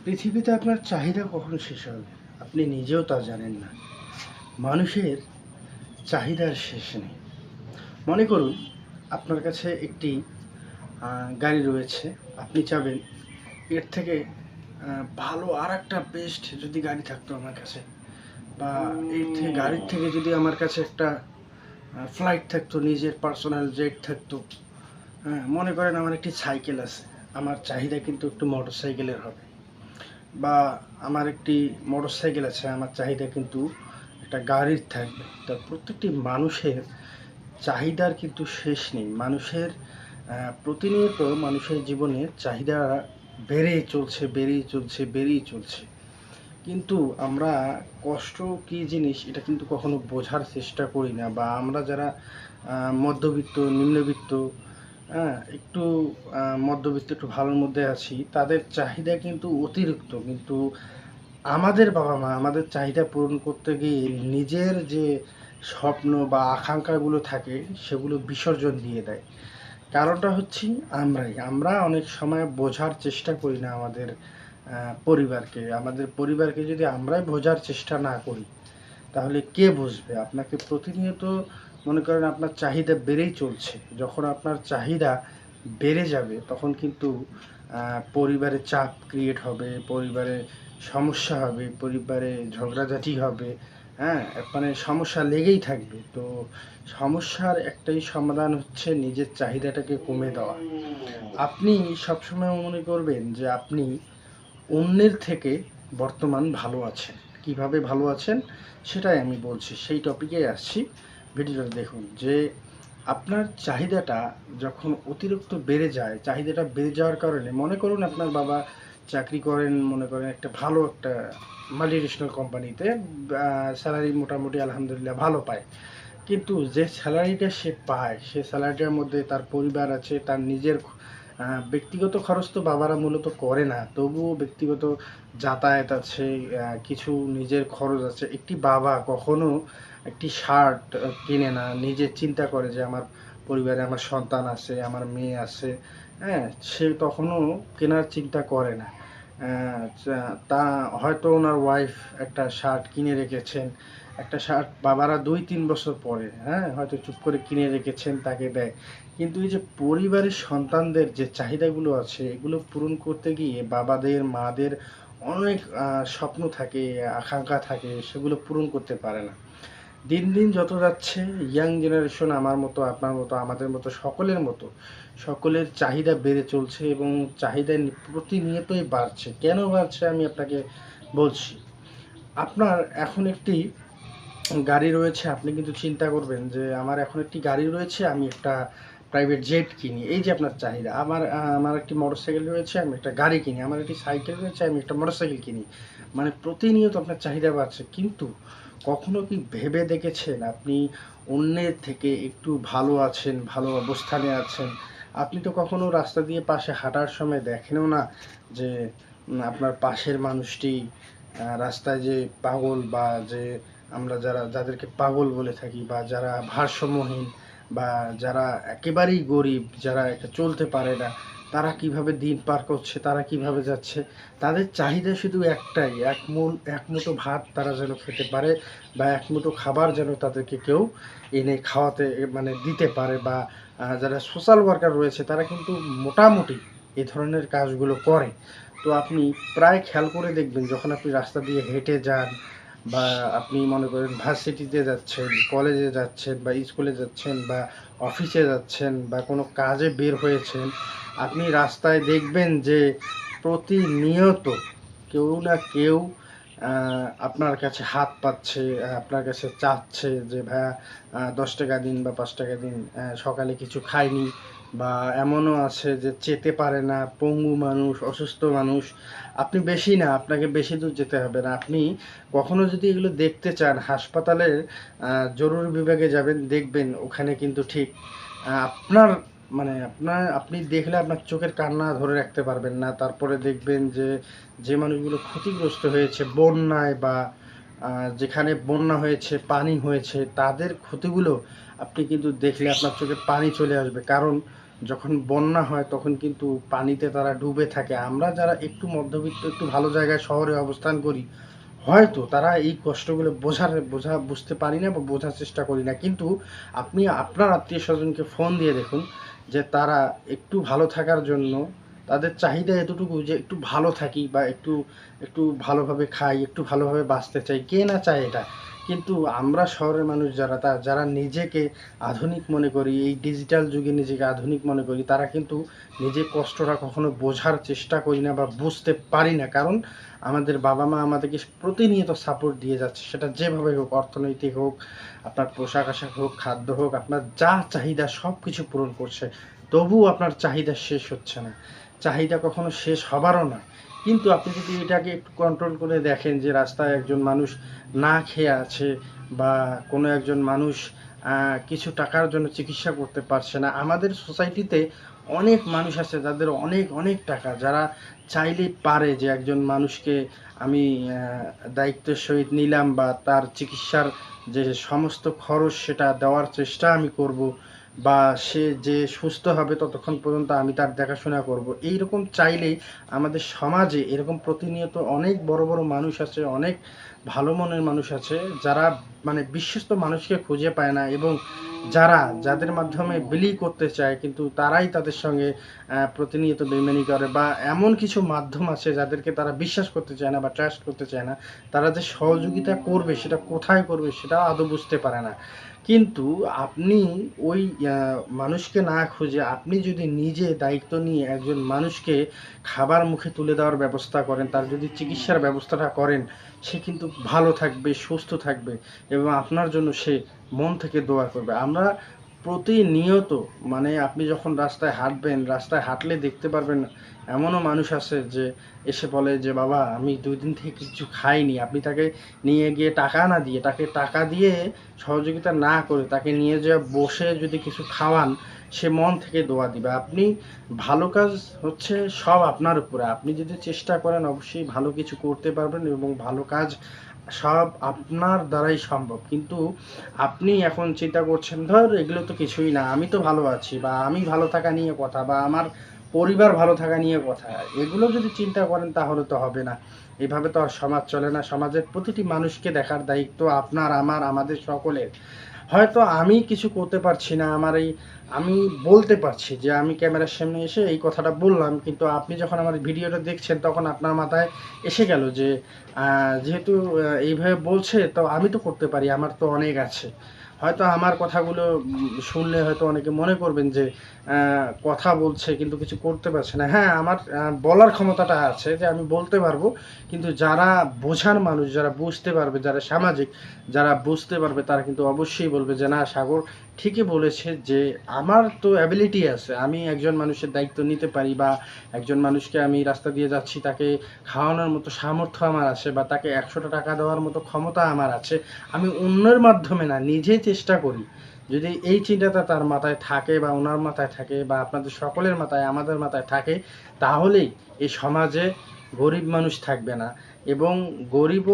পৃথিবীতে আপনার চাহিদা কখন শেষ হবে আপনি নিজেও তা জানেন না। মানুষের চাহিদার শেষ নেই। মনে করুন আপনার কাছে একটি গাড়ি রয়েছে। আপনি চাবেন এর থেকে ভালো আর একটা বেস্ট যদি গাড়ি থাকতো আমার কাছে, বা এর থেকে গাড়ির থেকে যদি আমার কাছে একটা ফ্লাইট থাকতো, নিজের পার্সোনাল জেট থাকতো। হ্যাঁ, মনে করেন আমার একটি সাইকেল আছে, আমার চাহিদা কিন্তু একটু মোটর সাইকেলের হবে। বা আমার একটি মোটরসাইকেল আছে, আমার চাহিদা কিন্তু একটা গাড়ির থাকবে। তো প্রত্যেকটি মানুষের চাহিদার কিন্তু শেষ নেই। মানুষের প্রতিনিয়ত মানুষের জীবনে চাহিদা বেড়েই চলছে, বেড়েই চলছে, বেড়েই চলছে। কিন্তু আমরা কষ্ট কী জিনিস এটা কিন্তু কখনো বোঝার চেষ্টা করি না। বা আমরা যারা মধ্যবিত্ত, নিম্নবিত্ত, হ্যাঁ, একটু মধ্যবিত্ত, একটু ভালোর মধ্যে আছি, তাদের চাহিদা কিন্তু অতিরিক্ত। কিন্তু আমাদের বাবা মা আমাদের চাহিদা পূরণ করতে গিয়ে নিজের যে স্বপ্ন বা আকাঙ্ক্ষাগুলো থাকে সেগুলো বিসর্জন দিয়ে দেয়। কারণটা হচ্ছে আমরা অনেক সময় বোঝার চেষ্টা করি না আমাদের পরিবারকে যদি আমরাই বোঝার চেষ্টা না করি, তাহলে কে বুঝবে? আপনাকে প্রতিনিয়ত মনে করেন আপনার চাহিদা বেড়েই চলছে। যখন আপনার চাহিদা বেড়ে যাবে তখন কিন্তু পরিবারে চাপ ক্রিয়েট হবে, পরিবারে সমস্যা হবে, পরিবারে ঝগড়াঝাটি হবে। হ্যাঁ, মানে সমস্যা লেগেই থাকবে। তো সমস্যার একটাই সমাধান হচ্ছে নিজের চাহিদাটাকে কমে দেওয়া। আপনি সবসময় মনে করবেন যে আপনি অন্যের থেকে বর্তমান ভালো আছেন। কিভাবে ভালো আছেন সেটাই আমি বলছি, সেই টপিকেই আসছি। ভিডিওটা দেখুন যে আপনার চাহিদাটা যখন অতিরিক্ত বেড়ে যায়, চাহিদাটা বেড়ে যাওয়ার কারণে মনে করুন আপনার বাবা চাকরি করেন, মনে করেন একটা ভালো একটা মাল্টিনেশনাল কোম্পানিতে, স্যালারি মোটামুটি আলহামদুলিল্লাহ ভালো পায়। কিন্তু যে স্যালারিটা সে পায় সে স্যালারিটার মধ্যে তার পরিবার আছে, তার নিজের ব্যক্তিগত খরচ তো বাবারা মূলত করে না, তবুও ব্যক্তিগত যাতায়াত আছে, কিছু নিজের খরচ আছে। একটি বাবা কখনো একটি শার্ট কিনে না, নিজে চিন্তা করে যে আমার পরিবারে আমার সন্তান আছে, আমার মেয়ে আছে। হ্যাঁ, সে তখনও কেনার চিন্তা করে না। তা হয়তো ওনার ওয়াইফ একটা শার্ট কিনে রেখেছেন, একটা শার্ট বাবারা 2-3 বছর পরে, হ্যাঁ, হয়তো চুপ করে কিনে রেখেছেন, তাকে দেয়। কিন্তু এই যে পরিবারের সন্তানদের যে চাহিদাগুলো আছে এগুলো পূরণ করতে গিয়ে বাবাদের, মাদের অনেক স্বপ্ন থাকে, আকাঙ্ক্ষা থাকে, সেগুলো পূরণ করতে পারে না। দিন দিন যত যাচ্ছে ইয়াং জেনারেশন, আমার মতো, আপনার মতো, আমাদের মতো, সকলের মতো, সকলের চাহিদা বেড়ে চলছে এবং চাহিদা প্রতিনিয়তই বাড়ছে। কেন বাড়ছে আমি আপনাকে বলছি। আপনার এখন একটি গাড়ি রয়েছে, আপনি কিন্তু চিন্তা করবেন যে আমার এখন একটি গাড়ি রয়েছে, আমি একটা প্রাইভেট জেট কিনি। এই যে আপনার চাহিদা। আমার একটি মোটরসাইকেল রয়েছে, আমি একটা গাড়ি কিনি। আমার একটি সাইকেল রয়েছে, আমি একটা মোটরসাইকেল কিনি। মানে প্রতিনিয়ত আপনার চাহিদা বাড়ছে। কিন্তু কখনো কি ভেবে দেখেছেন আপনি অন্যের থেকে একটু ভালো আছেন, ভালো অবস্থানে আছেন? আপনি তো কখনো রাস্তা দিয়ে পাশে হাঁটার সময় দেখেনও না যে আপনার পাশের মানুষটি রাস্তায় যে পাগল, বা যে আমরা যাদেরকে পাগল বলে থাকি, বা যারা ভারসাম্যহীন, বা যারা একেবারেই গরিব, যারা চলতে পারে না, তারা কিভাবে দিন পার করছে, তারা কিভাবে যাচ্ছে। তাদের চাহিদা শুধু একটাই, এক মুঠো ভাত তারা যেন খেতে পারে, বা এক মুঠো খাবার যেন তাদেরকে কেউ এনে খাওয়াতে, মানে দিতে পারে। বা যারা সোশ্যাল ওয়ার্কার রয়েছে তারা কিন্তু মোটামুটি এ ধরনের কাজগুলো করে। তো আপনি প্রায় খেয়াল করে দেখবেন যখন আপনি রাস্তা দিয়ে হেঁটে যান, বা আপনি মনে করেন ভার্সিটিতে যাচ্ছেন, কলেজে যাচ্ছেন, বা স্কুলে যাচ্ছেন, বা অফিসে যাচ্ছেন, বা কোনো কাজে বের হয়েছেন, আপনি রাস্তায় দেখবেন যে প্রতিনিয়ত কেউ না কেউ আপনার কাছে হাত পাচ্ছে, আপনার কাছে চাচ্ছে যে ভাইয়া 10 টাকা দিন বা 5 টাকা দিন, সকালে কিছু খায়নি। বা এমনও আছে যে যেতে পারে না, পঙ্গু মানুষ, অসুস্থ মানুষ। আপনি বেশি না, আপনাকে বেশি দূর যেতে হবে না। আপনি কখনো যদি এগুলো দেখতে চান, হাসপাতালের জরুরি বিভাগে যাবেন, দেখবেন ওখানে কিন্তু ঠিক আপনার, মানে আপনি দেখলে আপনার চোখের কান্না ধরে রাখতে পারবেন না। তারপরে দেখবেন যে যে মানুষগুলো ক্ষতিগ্রস্ত হয়েছে বন্যায়, বা যেখানে বন্যা হয়েছে, পানি হয়েছে, তাদের ক্ষতিগুলো আপনি কিন্তু দেখলে আপনার চোখে পানি চলে আসবে। কারণ যখন বন্যা হয় তখন কিন্তু পানিতে তারা ডুবে থাকে। আমরা যারা একটু মধ্যবিত্ত, একটু ভালো জায়গায় শহরে অবস্থান করি, হয়তো তারা এই কষ্টগুলো বুঝতে পারি না বা বোঝার চেষ্টা করি না। কিন্তু আপনি আপনার আত্মীয়স্বজনকে ফোন দিয়ে দেখুন যে তারা একটু ভালো থাকার জন্য তাদের চাহিদা এতটুকু যে একটু ভালো থাকি বা একটু ভালোভাবে খাই, একটু ভালোভাবে বাঁচতে চাই। কে না চায় এটা? কিন্তু আমরা শহরের মানুষ যারা নিজেকে আধুনিক মনে করি, এই ডিজিটাল যুগে নিজেকে আধুনিক মনে করি, তারা কিন্তু নিজের কষ্টটা কখনো বোঝার চেষ্টা করি না বা বুঝতে পারি না। কারণ আমাদের বাবা-মা আমাদেরকে প্রতিনিয়ত সাপোর্ট দিয়ে যাচ্ছে। সেটা যেভাবে হোক, অর্থনৈতিক হোক, আপনার পোশাক-আশাক হোক, খাদ্য হোক, আপনার যা চাহিদা সবকিছু পূরণ করছে। তবুও আপনার চাহিদা শেষ হচ্ছে না। চাহিদা কখনো শেষ হবারও না। কিন্তু আপনি যদি এটাকে একটু কন্ট্রোল করে দেখেন যে রাস্তায় একজন মানুষ না খেয়ে আছে বা কোনো একজন মানুষ কিছু টাকার জন্য চিকিৎসা করতে পারছে না। আমাদের সোসাইটিতে অনেক মানুষ আছে যাদের অনেক টাকা, যারা চাইলেই পারে যে একজন মানুষকে আমি দায়িত্বের সহিত নিলাম বা তার চিকিৎসার যে সমস্ত খরচ সেটা দেওয়ার চেষ্টা আমি করব, বা সে যে সুস্থ হবে ততক্ষণ পর্যন্ত আমি তার দেখাশোনা করব। এইরকম চাইলেই আমাদের সমাজে এরকম প্রতিনিয়ত অনেক বড় মানুষ আছে, অনেক ভালো মনের মানুষ আছে, যারা মানে বিশ্বস্ত মানুষকে খুঁজে পায় না, এবং যাদের মাধ্যমে বিলি করতে চায় কিন্তু তারাই তাদের সঙ্গে প্রতিনিয়ত বেইমানি করে, বা এমন কিছু মাধ্যম আছে যাদেরকে তারা বিশ্বাস করতে চায় না বা ট্রাস্ট করতে চায় না। তারা যে সহযোগিতা করবে সেটা কোথায় করবে সেটা আদৌ বুঝতে পারে না। কিন্তু আপনি ওই মানুষকে না খুঁজে আপনি যদি নিজে দায়িত্ব নিয়ে একজন মানুষকে খাবার মুখে তুলে দেওয়ার ব্যবস্থা করেন, তার যদি চিকিৎসার ব্যবস্থাটা করেন, সে কিন্তু ভালো থাকবে, সুস্থ থাকবে, এবং আপনার জন্য সে মন থেকে দোয়া করবে। আমরা প্রতিনিয়ত মানে আপনি যখন রাস্তায় হাঁটবেন, রাস্তায় হাঁটলে দেখতে পারবেন এমনও মানুষ আছে যে এসে বলে যে, "বাবা আমি ২ দিন থেকে কিছু খাইনি।" আপনি তাকে নিয়ে গিয়ে টাকা না দিয়ে, তাকে টাকা দিয়ে সহযোগিতা না করে তাকে নিয়ে যেয়ে বসে যদি কিছু খাওয়ান, সে মন থেকে দোয়া দিবে। আপনি ভালো কাজ হচ্ছে সব আপনার উপরে। আপনি যদি চেষ্টা করেন অবশ্যই ভালো কিছু করতে পারবেন, এবং ভালো কাজ সব আপনার দ্বারাই সম্ভব। কিন্তু আপনি এখন চিন্তা করছেন, "ধুর এগুলো তো কিছুই না। আমি তো ভালো আছি, বা আমি ভালো থাকা নিয়ে কথা, বা আমার পরিবার ভালো থাকা নিয়ে কথা।" এগুলো যদি চিন্তা করেন তাহলে তো হবে না। এভাবে তো আর সমাজ চলে না। সমাজের প্রতিটি মানুষকে দেখার দায়িত্ব আপনার, আমার, আমাদের সকলের। হয়তো আমি কিছু করতে পারছি না, আমি বলতে পারছি যে আমি ক্যামেরার সামনে এসে এই কথাটা বললাম, কিন্তু আপনি যখন আমার ভিডিওটা দেখছেন তখন আপনার মাথায় এসে গেল যে যেহেতু এইভাবে বলছে তো আমি তো করতে পারি, আমার তো অনেক আছে। হয়তো আমার কথাগুলো শুনলে হয়তো অনেকে মনে করবেন যে কথা বলছে কিন্তু কিছু করতে পারছে না। হ্যাঁ, আমার বলার ক্ষমতাটা আছে যে আমি বলতে পারবো। কিন্তু যারা বোঝার মানুষ, যারা বুঝতে পারবে, যারা সামাজিক, যারা বুঝতে পারবে, তারা কিন্তু অবশ্যই বলবে যে, "না, সাগর ঠিকই বলেছে যে আমার তো অ্যাবিলিটি আছে। আমি একজন মানুষের দায়িত্ব নিতে পারি, বা একজন মানুষকে আমি রাস্তা দিয়ে যাচ্ছি তাকে খাওয়ানোর মতো সামর্থ্য আমার আছে, বা তাকে ৳১০০ দেওয়ার মতো ক্ষমতা আমার আছে। আমি অন্যের মাধ্যমে না, নিজেই চেষ্টা করি।" যদি এই চিন্তাটা তার মাথায় থাকে, বা ওনার মাথায় থাকে, বা আপনাদের সকলের মাথায়, আমাদের মাথায় থাকে, তাহলেই এই সমাজে গরিব মানুষ থাকবে না, এবং গরিব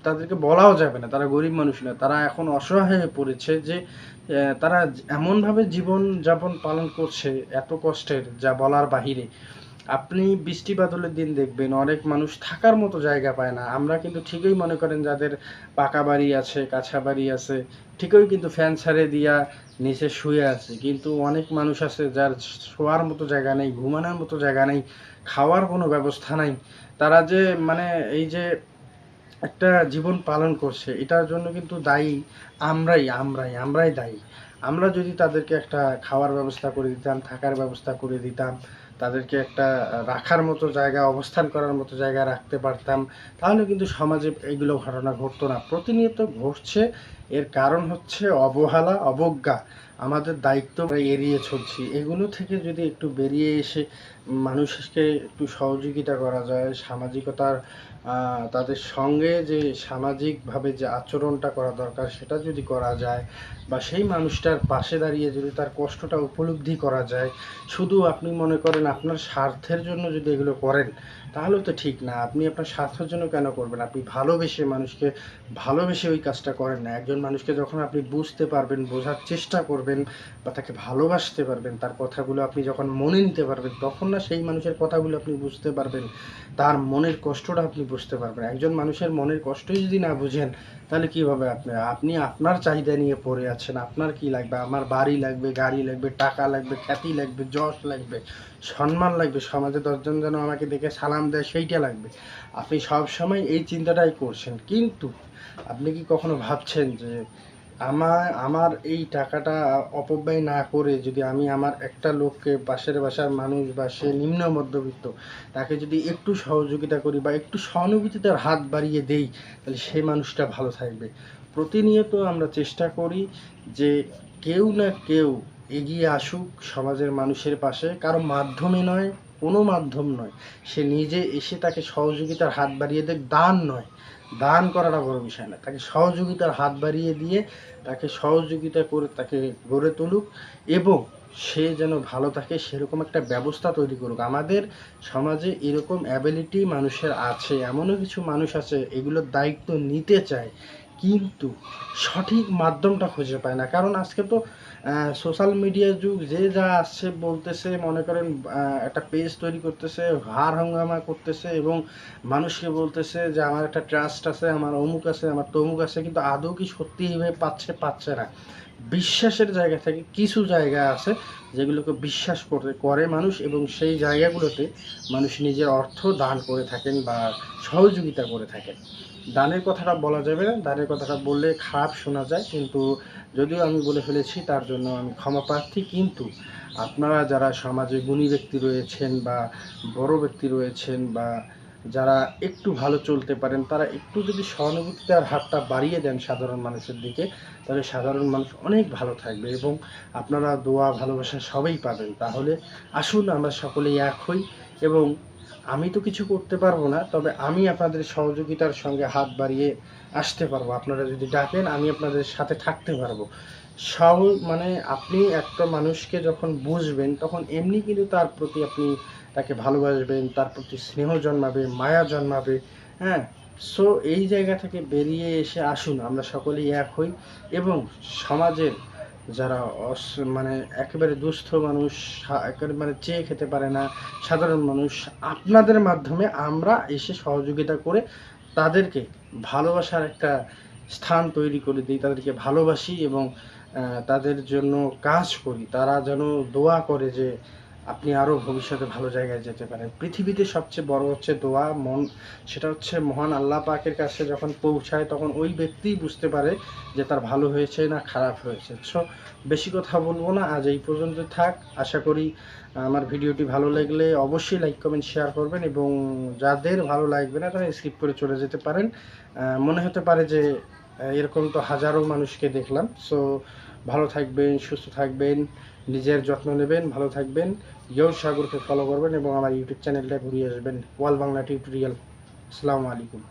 তাদেরকে বলাও যাবে না। তারা গরিব মানুষ না। তারা এখন অসহায় হয়ে পড়েছে যে তারা এমনভাবে জীবনযাপন পালন করছে, এত কষ্টের যা বলার বাহিরে। আপনি বৃষ্টি বাদলের দিন দেখবেন অনেক মানুষ থাকার মতো জায়গা পায় না। আমরা কিন্তু ঠিকই মনে করেন যাদের পাকা বাড়ি আছে, কাঁচা বাড়ি আছে, ঠিকই কিন্তু ফ্যান ছেড়ে দিয়া নিচে শুয়ে আছে। কিন্তু অনেক মানুষ আছে যার শোয়ার মতো জায়গা নেই, ঘুমানোর মতো জায়গা নেই, খাওয়ার কোনো ব্যবস্থা নাই। তারা যে মানে এই যে একটা জীবন পালন করছে, এটার জন্য কিন্তু দায়ী আমরাই দায়ী। আমরা যদি তাদেরকে একটা খাওয়ার ব্যবস্থা করে দিতাম, থাকার ব্যবস্থা করে দিতাম, তাদেরকে একটা রাখার মতো জায়গা, অবস্থান করার মতো জায়গা রাখতে পারতাম, তাহলে কিন্তু সমাজে এগুলো ঘটনা ঘটতো না। প্রতিনিয়ত ঘটছে, এর কারণ হচ্ছে অবহেলা, অবজ্ঞা। আমাদের দায়িত্ব আমরা এড়িয়ে চলছি। এগুলো থেকে যদি একটু বেরিয়ে এসে মানুষকে একটু সহযোগিতা করা যায়, সামাজিকতার তাদের সঙ্গে যে সামাজিকভাবে যে আচরণটা করা দরকার সেটা যদি করা যায়, বা সেই মানুষটার পাশে দাঁড়িয়ে যদি তার কষ্টটা উপলব্ধি করা যায়, শুধু আপনি মনে করেন আপনার স্বার্থের জন্য যদি এগুলো করেন, তাহলে তো ঠিক না। আপনি আপনার স্বার্থের জন্য কেন করবেন? আপনি ভালোবেসে মানুষকে ভালোবেসে ওই কাজটা করেন না। একজন একজন মানুষকে যখন আপনি বুঝতে পারবেন, বোঝার চেষ্টা করবেন বা তাকে ভালোবাসতে পারবেন, তার কথাগুলো আপনি যখন মনে নিতে পারবেন, তখন না সেই মানুষের কথাগুলো আপনি বুঝতে পারবেন, তার মনের কষ্টটা আপনি বুঝতে পারবেন। একজন মানুষের মনের কষ্টই যদি না বুঝেন, তাহলে কীভাবে আপনি আপনার চাহিদা নিয়ে পড়ে আছেন। আপনার কি লাগবে? আমার বাড়ি লাগবে, গাড়ি লাগবে, টাকা লাগবে, খ্যাতি লাগবে, যশ লাগবে, সম্মান লাগবে, সমাজে 10 জন যেন আমাকে দেখে সালাম দেয়, সেইটা লাগবে। আপনি সবসময় এই চিন্তাটাই করছেন। কিন্তু আপনি কি কখনো ভাবছেন যে আমার এই টাকাটা অপব্যয় না করে যদি আমি আমার একটা লোককে, পাশের বাসার মানুষ বা সে নিম্ন মধ্যবিত্ত, তাকে যদি একটু সহযোগিতা করি বা একটু সহানুভূতির হাত বাড়িয়ে দেই, তাহলে সেই মানুষটা ভালো থাকবে। প্রতিনিয়ত আমরা চেষ্টা করি যে কেউ না কেউ এগিয়ে আসুক সমাজের মানুষের পাশে, কারো মাধ্যমে নয়, কোনো মাধ্যম নয়। সে নিজে এসে তাকে সহযোগিতার হাত বাড়িয়ে দেয়, দান নয়। দান করাটা বড় বিষয় না, তাকে সহযোগিতার হাত বাড়িয়ে দিয়ে তাকে সহযোগিতা করে তাকে গড়ে তুলুক এবং সে যেন ভালো থাকে সেরকম একটা ব্যবস্থা তৈরি করুক। আমাদের সমাজে এরকম অ্যাবিলিটি মানুষের আছে, এমনও কিছু মানুষ আছে এগুলোর দায়িত্ব নিতে চায়, কিন্তু সঠিক মাধ্যমটা খুঁজে পায় না। কারণ আজকে তো সোশ্যাল মিডিয়ার যুগ, যে যা আসছে বলতেছে, মনে করেন একটা পেজ তৈরি করতেছে, হার হাঙ্গামা করতেছে এবং মানুষকে বলতেছে যে আমার একটা ট্রাস্ট আছে, আমার অমুক আছে, আমার তমুক আছে, কিন্তু আদৌ কি সত্যি এইভাবে পাচ্ছে না। বিশ্বাসের জায়গা থেকে কিছু জায়গা আছে যেগুলোকে বিশ্বাস করে মানুষ, এবং সেই জায়গাগুলোতে মানুষ নিজের অর্থ দান করে থাকেন বা সহযোগিতা করে থাকেন। দানের কথাটা বলা যাবে না, দানের কথাটা বললে খারাপ শোনা যায়, কিন্তু যদিও আমি বলে ফেলেছি তার জন্য আমি ক্ষমা প্রার্থী। কিন্তু আপনারা যারা সমাজে গুণী ব্যক্তি রয়েছেন বা বড় ব্যক্তি রয়েছেন বা যারা একটু ভালো চলতে পারেন, তারা একটু যদি সহানুভূতির হাতটা বাড়িয়ে দেন সাধারণ মানুষের দিকে, তাহলে সাধারণ মানুষ অনেক ভালো থাকবে এবং আপনারা দোয়া ভালোবাসা সবই পাবেন। তাহলে আসুন আমরা সকলেই এক হই এবং আমি তো কিছু করতে পারবো না, তবে আমি আপনাদের সহযোগিতার সঙ্গে হাত বাড়িয়ে আসতে পারবো। আপনারা যদি ডাকেন আমি আপনাদের সাথে থাকতে পারবো। সব মানে আপনি একটা মানুষকে যখন বুঝবেন, তখন এমনি কিন্তু তার প্রতি আপনি তাকে ভালোবাসবেন, তার প্রতি স্নেহ জন্মাবে, মায়া জন্মাবে, হ্যাঁ? সো এই জায়গা থেকে বেরিয়ে এসে আসুন আমরা সকলেই এক হই এবং সমাজের যারা মানে একেবারে দুস্থ মানুষ, একেবারে মানে চেয়ে খেতে পারে না সাধারণ মানুষ, আপনাদের মাধ্যমে আমরা এসে সহযোগিতা করে তাদেরকে ভালোবাসার একটা স্থান তৈরি করে দিই, তাদেরকে ভালোবাসি এবং তাদের জন্য কাজ করি। তারা যেন দোয়া করে যে আপনি আরও ভবিষ্যতে ভালো জায়গায় যেতে পারেন। পৃথিবীতে সবচেয়ে বড় হচ্ছে দোয়া, সেটা হচ্ছে মহান আল্লাহ পাকের কাছে যখন পৌঁছায়, তখন ওই ব্যক্তিই বুঝতে পারে যে তার ভালো হয়েছে না খারাপ হয়েছে। সো বেশি কথা বলবো না, আজ এই পর্যন্ত থাক। আশা করি আমার ভিডিওটি ভালো লাগলে অবশ্যই লাইক, কমেন্ট, শেয়ার করবেন এবং যাদের ভালো লাগবে না তারা স্কিপ করে চলে যেতে পারেন। মনে হতে পারে যে এরকম তো হাজারো মানুষকে দেখলাম। সো ভালো থাকবেন, সুস্থ থাকবেন, নিজের যত্ন নেবেন, ভালো থাকবেন। ইয়র সাগরকে ফলো করবেন এবং আমার ইউটিউব চ্যানেলটা ঘুরিয়ে আসবেন, ওয়াল বাংলা টিউটোরিয়াল। আসসালামু আলাইকুম।